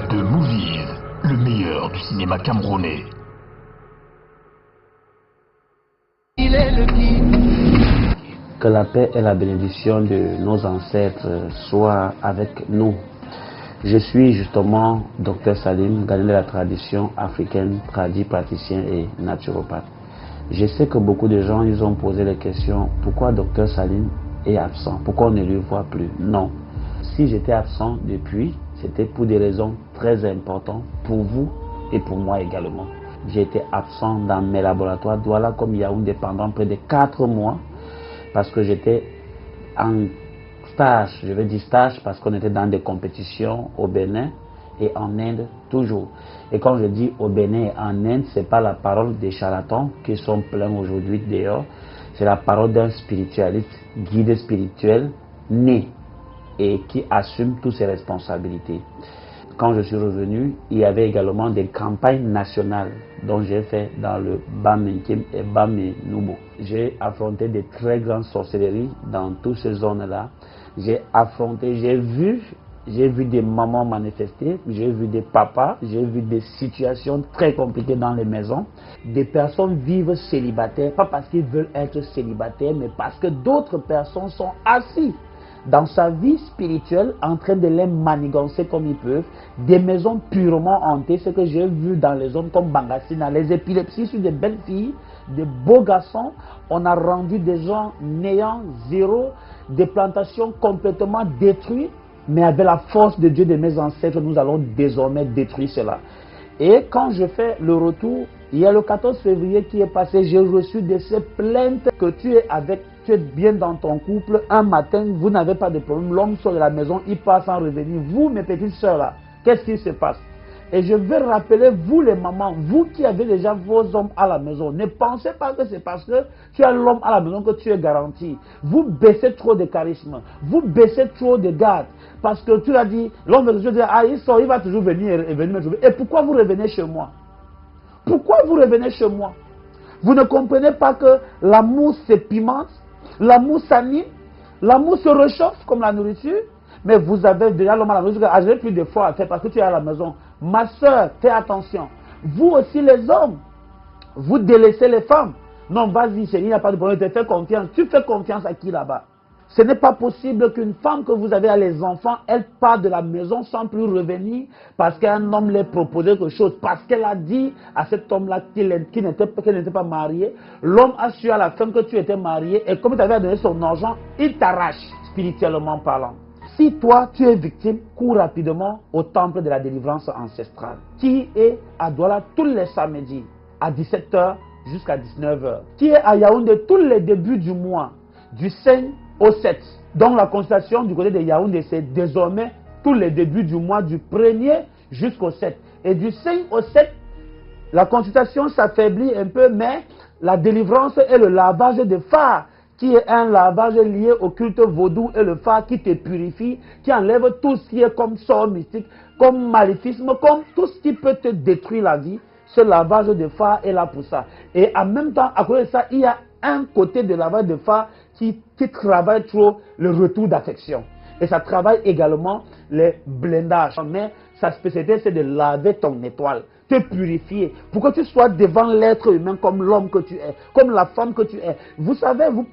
êtes Movies, le meilleur du cinéma camerounais. Il est le guide. Que la paix et la bénédiction de nos ancêtres soient avec nous. Je suis justement Dr Salim, gardien de la tradition africaine, praticien et naturopathe. Je sais que beaucoup de gens ils ont posé la question, pourquoi Dr Salim est absent? Pourquoi on ne le voit plus? Non. Si j'étais absent depuis, c'était pour des raisons très importantes pour vous et pour moi également. J'ai été absent dans mes laboratoires Douala comme Yaoundé pendant près de 4 mois parce que j'étais en stage, je vais dire stage parce qu'on était dans des compétitions au Bénin et en Inde toujours. Et quand je dis au Bénin et en Inde, c'est pas la parole des charlatans qui sont pleins aujourd'hui dehors, c'est la parole d'un spiritualiste, guide spirituel, né et qui assume toutes ses responsabilités. Quand je suis revenu, il y avait également des campagnes nationales dont j'ai fait dans le Bamenkim et Bamenubo. J'ai affronté des très grandes sorcelleries dans toutes ces zones-là. J'ai affronté, j'ai vu des mamans manifester, j'ai vu des papas, j'ai vu des situations très compliquées dans les maisons. Des personnes vivent célibataires, pas parce qu'ils veulent être célibataires, mais parce que d'autres personnes sont assises dans sa vie spirituelle, en train de les manigancer comme ils peuvent, des maisons purement hantées, ce que j'ai vu dans les zones comme Bangassina, les épilepsies sur des belles filles, des beaux garçons, on a rendu des gens néants, zéro, des plantations complètement détruites, mais avec la force de Dieu de mes ancêtres, nous allons désormais détruire cela. Et quand je fais le retour, il y a le 14 février qui est passé, j'ai reçu de ces plaintes que tu es bien dans ton couple, un matin, vous n'avez pas de problème, l'homme sort de la maison, il passe sans revenir. Vous, mes petites sœurs là, qu'est-ce qui se passe? Et je veux rappeler, vous les mamans, vous qui avez déjà vos hommes à la maison, ne pensez pas que c'est parce que tu as l'homme à la maison que tu es garanti. Vous baissez trop de charisme, vous baissez trop de garde. Parce que tu l'as dit, l'homme de Dieu dit, ah il sort, il va toujours venir et venir me trouver. Et pourquoi vous revenez chez moi? Pourquoi vous revenez chez moi? Vous ne comprenez pas que l'amour se pimente, l'amour s'anime, l'amour se réchauffe comme la nourriture, mais vous avez déjà l'homme à la maison, j'ai plus de fois à faire parce que tu es à la maison. Ma soeur, fais attention. Vous aussi les hommes, vous délaissez les femmes. Non, vas-y chérie, il n'y a pas de problème, tu fais confiance. Tu fais confiance à qui là-bas? Ce n'est pas possible qu'une femme que vous avez à les enfants, elle part de la maison sans plus revenir parce qu'un homme lui a proposé quelque chose, parce qu'elle a dit à cet homme-là qu'elle n'était pas marié. L'homme a su à la fin que tu étais marié et comme tu avais donné son argent, il t'arrache spirituellement parlant. Si toi, tu es victime, cours rapidement au temple de la délivrance ancestrale qui est à Douala tous les samedis à 17 h jusqu'à 19 h, qui est à Yaoundé tous les débuts du mois, du 5 au 7. Donc la consultation du côté de Yaoundé, c'est désormais tous les débuts du mois du 1er jusqu'au 7. Et du 5 au 7, la consultation s'affaiblit un peu, mais la délivrance et le lavage de phare, qui est un lavage lié au culte vaudou et le phare qui te purifie, qui enlève tout ce qui est comme sort mystique, comme maléfisme, comme tout ce qui peut te détruire la vie. Ce lavage de phare est là pour ça. Et en même temps, à cause de ça, il y a un côté de lavage de phare qui travaille trop le retour d'affection. Et ça travaille également les blindages. Mais sa spécialité, c'est de laver ton étoile, te purifier, pour que tu sois devant l'être humain comme l'homme que tu es, comme la femme que tu es. Vous savez, vous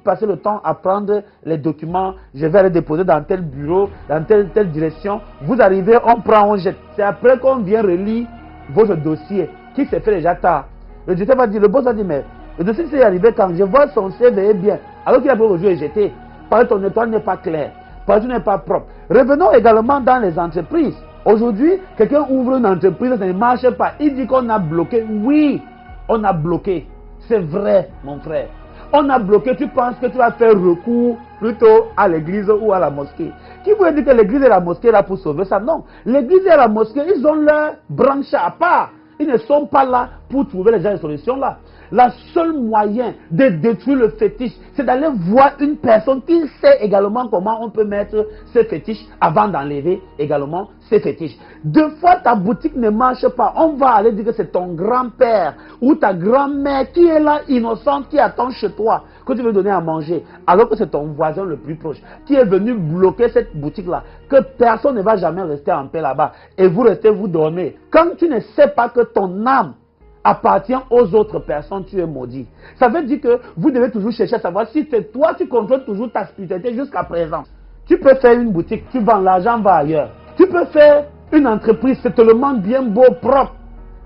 passez le temps à prendre les documents, je vais les déposer dans tel bureau, dans telle direction. Vous arrivez, on prend, on jette. C'est après qu'on vient relire votre dossier, qui s'est fait déjà tard. Le directeur va dire, le boss va dire, mais le dossier s'est arrivé quand je vois son CV est bien, alors qu'il a pris aujourd'hui et jeté. Parce que ton étoile n'est pas claire, parce que tu n'es pas propre. Revenons également dans les entreprises. Aujourd'hui, quelqu'un ouvre une entreprise, ça ne marche pas. Il dit qu'on a bloqué. Oui, on a bloqué. C'est vrai, mon frère. On a bloqué. Tu penses que tu vas faire recours plutôt à l'église ou à la mosquée. Qui vous dit que l'église et la mosquée là pour sauver ça? Non. L'église et la mosquée, ils ont leur branche à part. Ils ne sont pas là pour trouver les solutions là. Le seul moyen de détruire le fétiche, c'est d'aller voir une personne qui sait également comment on peut mettre ce fétiche avant d'enlever également ces fétiches. Deux fois ta boutique ne marche pas, on va aller dire que c'est ton grand-père ou ta grand-mère qui est là innocente, qui attend chez toi, que tu veux donner à manger, alors que c'est ton voisin le plus proche qui est venu bloquer cette boutique-là, que personne ne va jamais rester en paix là-bas et vous restez, vous dormez. Quand tu ne sais pas que ton âme appartient aux autres personnes, tu es maudit. Ça veut dire que vous devez toujours chercher à savoir si c'est toi, tu contrôles toujours ta spiritualité jusqu'à présent. Tu peux faire une boutique, tu vends, l'argent va ailleurs. Tu peux faire une entreprise, c'est tellement bien beau, propre.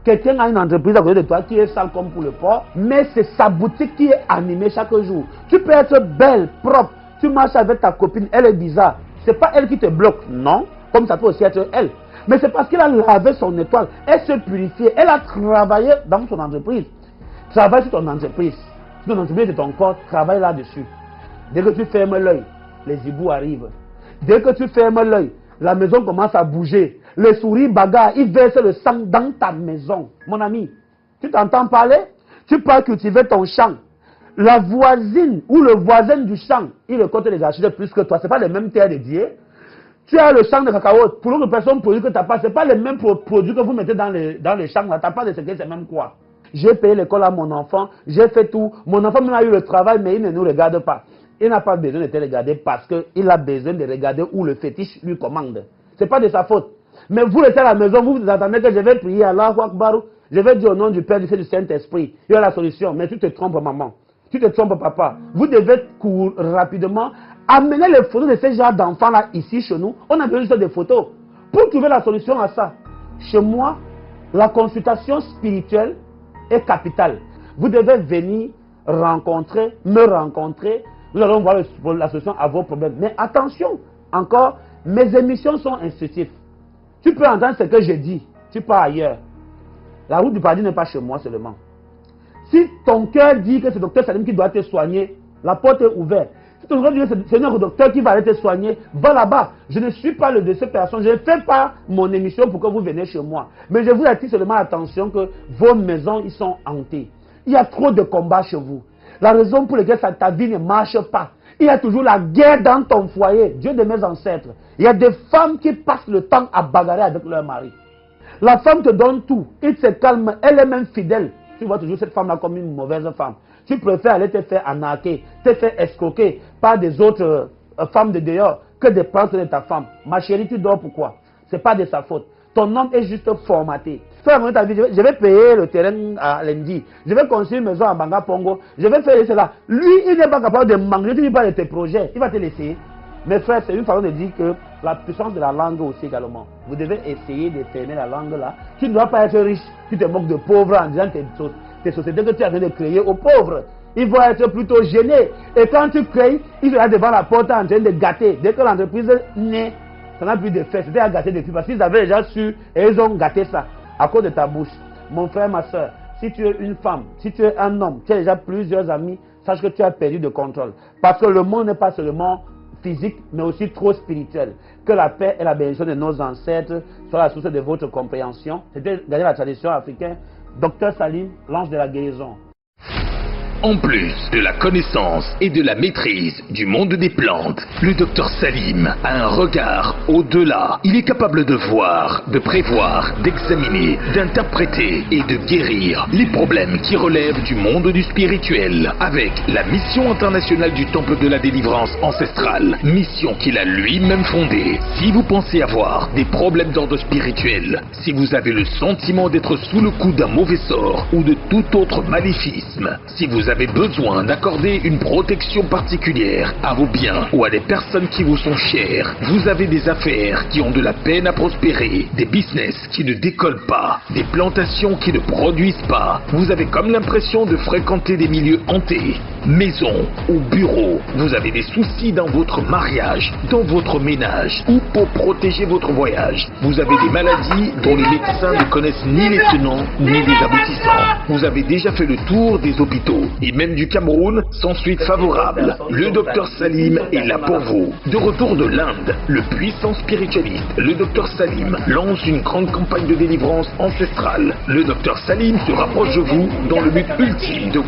Quelqu'un a une entreprise à côté de toi qui est sale comme pour le porc, mais c'est sa boutique qui est animée chaque jour. Tu peux être belle, propre, tu marches avec ta copine, elle est bizarre. C'est pas elle qui te bloque, non, comme ça peut aussi être elle. Mais c'est parce qu'elle a lavé son étoile, elle se purifie, elle a travaillé dans son entreprise. Travaille sur ton entreprise. Si ton entreprise est ton corps, travaille là-dessus. Dès que tu fermes l'œil, les hiboux arrivent. Dès que tu fermes l'œil, la maison commence à bouger. Les souris bagarrent, ils versent le sang dans ta maison. Mon ami, tu t'entends parler? Tu peux cultiver ton champ. La voisine ou le voisin du champ, il récolte les arachides plus que toi. Ce n'est pas les mêmes terres dédiées. Tu as le champ de cacao, pour l'autre personne produit que tu n'as pas, ce n'est pas les mêmes produits que vous mettez dans les champs, tu n'as pas de secret, c'est même quoi. J'ai payé l'école à mon enfant, j'ai fait tout, mon enfant même a eu le travail, mais il ne nous regarde pas. Il n'a pas besoin de te regarder parce qu'il a besoin de regarder où le fétiche lui commande. Ce n'est pas de sa faute. Mais vous restez à la maison, vous attendez que je vais prier Allahu Akbar, je vais dire au nom du Père, du Fils et du Saint-Esprit. Il y a la solution, mais tu te trompes maman, tu te trompes papa. Vous devez courir rapidement. Amenez les photos de ces genres d'enfants-là ici chez nous. On a besoin juste des photos. Pour trouver la solution à ça, chez moi, la consultation spirituelle est capitale. Vous devez venir rencontrer, me rencontrer. Nous allons voir la solution à vos problèmes. Mais attention, encore, mes émissions sont instructives. Tu peux entendre ce que je dis. Tu pars ailleurs. La route du paradis n'est pas chez moi seulement. Si ton cœur dit que c'est Dr Salim qui doit te soigner, la porte est ouverte. Si ton cœur dit que c'est notre docteur qui va aller te soigner, va là-bas. Je ne suis pas le de ces personnes. Je ne fais pas mon émission pour que vous veniez chez moi. Mais je vous attire seulement l'attention que vos maisons, ils sont hantées. Il y a trop de combats chez vous. La raison pour laquelle ta vie ne marche pas. Il y a toujours la guerre dans ton foyer. Dieu de mes ancêtres. Il y a des femmes qui passent le temps à bagarrer avec leur mari. La femme te donne tout. Il se calme. Elle est même fidèle. Tu vois toujours cette femme-là comme une mauvaise femme. Tu préfères aller te faire arnaquer, te faire escroquer par des autres femmes de dehors que de prendre de ta femme. Ma chérie, tu dors pourquoi? Ce n'est pas de sa faute. Ton homme est juste formaté. Fais ta vie, je vais payer le terrain à lundi. Je vais construire une maison à Banga Pongo. Je vais faire cela. Lui, il n'est pas capable de manger. Tu ne dis pas de tes projets. Il va te laisser. Mes frères, c'est une façon de dire que la puissance de la langue aussi également. Vous devez essayer de fermer la langue là. Tu ne dois pas être riche. Tu te moques de pauvres en disant tes sociétés que tu es en train de créer aux pauvres. Ils vont être plutôt gênés. Et quand tu crées, ils sont devant la porte en train de gâter. Dès que l'entreprise naît, ça n'a plus de fait. C'était à gâter depuis. Parce qu'ils avaient déjà su et ils ont gâté ça à cause de ta bouche. Mon frère, ma soeur, si tu es une femme, si tu es un homme, tu as déjà plusieurs amis, sache que tu as perdu de contrôle. Parce que le monde n'est pas seulement physique, mais aussi trop spirituel. Que la paix et la bénédiction de nos ancêtres soient la source de votre compréhension. C'était derrière la tradition africaine. Dr Salim, l'ange de la guérison. En plus de la connaissance et de la maîtrise du monde des plantes, le docteur Salim a un regard au-delà. Il est capable de voir, de prévoir, d'examiner, d'interpréter et de guérir les problèmes qui relèvent du monde du spirituel avec la mission internationale du Temple de la Délivrance ancestrale, mission qu'il a lui-même fondée. Si vous pensez avoir des problèmes d'ordre spirituel, si vous avez le sentiment d'être sous le coup d'un mauvais sort ou de tout autre maléfisme, si vous avez besoin d'accorder une protection particulière à vos biens ou à des personnes qui vous sont chères, vous avez des affaires qui ont de la peine à prospérer, des business qui ne décollent pas, des plantations qui ne produisent pas, vous avez comme l'impression de fréquenter des milieux hantés, maison ou bureau, vous avez des soucis dans votre mariage, dans votre ménage ou pour protéger votre voyage, vous avez des maladies dont les médecins ne connaissent ni les tenants ni les aboutissants, vous avez déjà fait le tour des hôpitaux, et même du Cameroun sans suite favorable. Le docteur Salim est là pour vous. De retour de l'Inde, le puissant spiritualiste, le docteur Salim, lance une grande campagne de délivrance ancestrale. Le docteur Salim se rapproche de vous dans le but ultime de